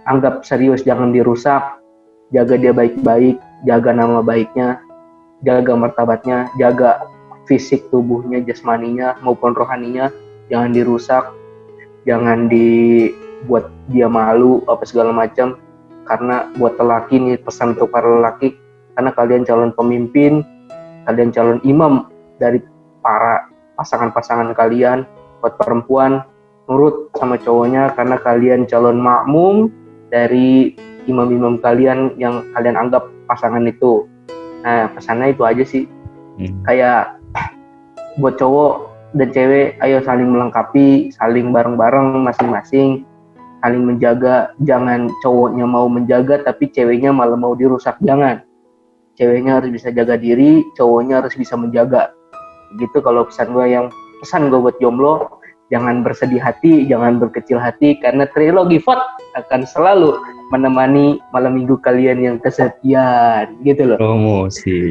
Anggap serius, jangan dirusak. Jaga dia baik-baik, jaga nama baiknya, jaga martabatnya, jaga fisik tubuhnya, jasmaninya maupun rohaninya, jangan dirusak, jangan dibuat dia malu apa segala macam. Karena buat lelaki nih, pesan untuk para lelaki, karena kalian calon pemimpin, kalian calon imam dari para pasangan-pasangan kalian. Buat perempuan, nurut sama cowoknya karena kalian calon makmum dari imam-imam kalian yang kalian anggap pasangan itu. Nah, pesannya itu aja sih. Kayak buat cowok dan cewek, ayo saling melengkapi, saling bareng-bareng masing-masing, saling menjaga. Jangan cowoknya mau menjaga tapi ceweknya malah mau dirusak. Jangan. Ceweknya harus bisa jaga diri, cowoknya harus bisa menjaga. Gitu kalau pesan gue buat jomblo. Jangan bersedih hati, jangan berkecil hati, karena Trilogi Vote akan selalu menemani malam minggu kalian yang kesekian, gitu loh. Promosi.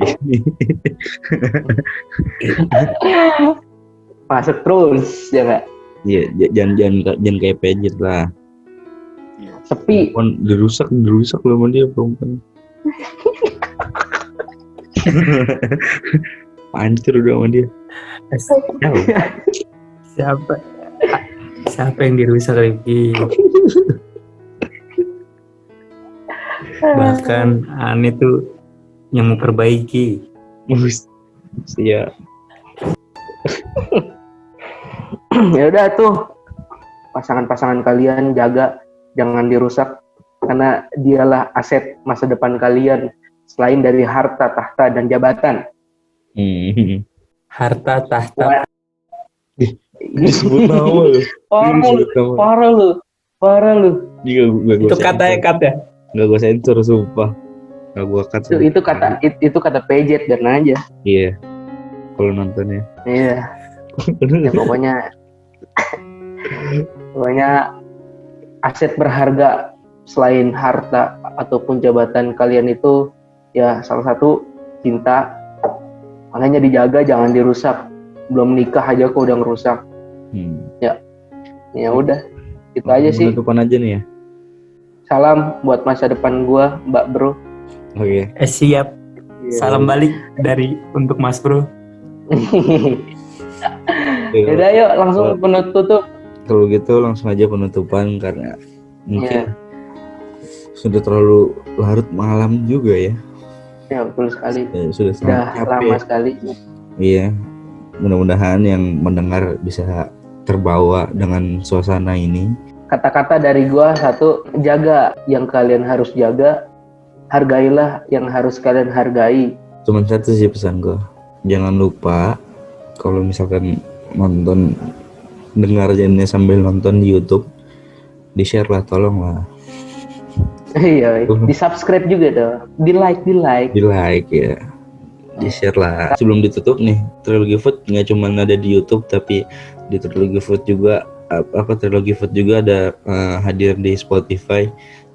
Masuk terus, ya nggak? Iya, jangan kayak Pejit lah. Sepi. Dirusak loh sama dia perempuan. Hancur udah sama dia. Siapa yang dirusak Rifki? Bahkan Ani tuh yang memperbaiki. Iya. Ya udah tuh, pasangan-pasangan kalian jaga, jangan dirusak, karena dialah aset masa depan kalian selain dari harta, tahta, dan jabatan. Harta tahta. Disebut nama lu. Parah lu. Itu katanya kata. Nggak gue sensor, sumpah. Nggak gue cut. Itu kata pejet, dan aja. Iya. Kalau nontonnya. Iya. Ya, pokoknya aset berharga selain harta ataupun jabatan kalian itu ya salah satu cinta. Makanya dijaga, jangan dirusak. Belum nikah aja kok udah ngerusak. Ya udah, itu aja sih. Penutupan aja nih ya. Salam buat masa depan gua, Mbak Bro. Oke. Siap. Salam balik untuk Mas Bro. Yaudah yuk langsung penutup. Kalau gitu langsung aja penutupan karena mungkin sudah terlalu larut malam juga ya. Ya betul sekali. Sudah lama sekali. Iya. Mudah-mudahan yang mendengar bisa terbawa dengan suasana ini. Kata-kata dari gua satu, jaga yang kalian harus jaga, hargailah yang harus kalian hargai. Cuman satu sih pesan gua. Jangan lupa kalau misalkan dengar aja sambil nonton di YouTube, di-share lah, tolong lah. Iya, di-subscribe juga dong. Di-like. Di-like ya. Di-share lah. Sebelum ditutup nih, Trilogy Food nggak cuma ada di YouTube, tapi di Trilogy Food juga Trilogy Food juga ada hadir di Spotify,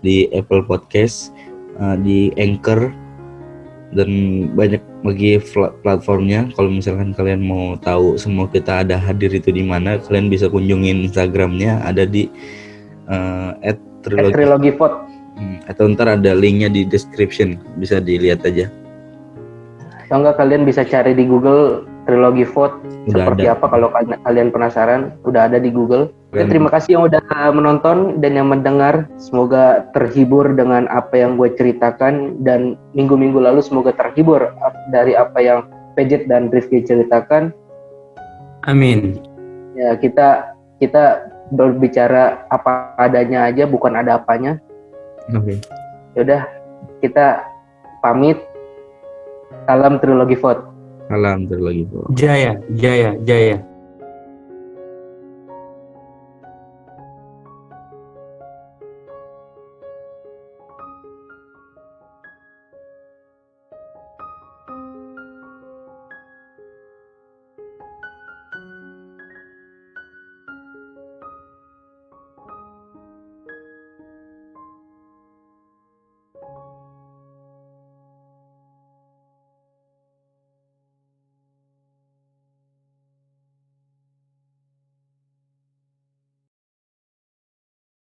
di Apple Podcast, di Anchor, dan banyak lagi platformnya. Kalau misalkan kalian mau tahu semua kita ada hadir itu di mana, kalian bisa kunjungin Instagramnya, ada di @trilogyfood. Atau ntar ada linknya di description, bisa dilihat aja. Atau enggak kalian bisa cari di Google Trilogy Food seperti ada. apa kalau kalian penasaran, udah ada di Google. Oke, terima kasih yang udah menonton dan yang mendengar. Semoga terhibur dengan apa yang gue ceritakan, dan minggu-minggu lalu semoga terhibur dari apa yang Pejet dan Rifki ceritakan. Amin. Ya, kita berbicara apa adanya aja, bukan ada apanya. Oke. Yaudah, kita pamit. Salam Trilogy Food. Salam Trilogy Food. Jaya.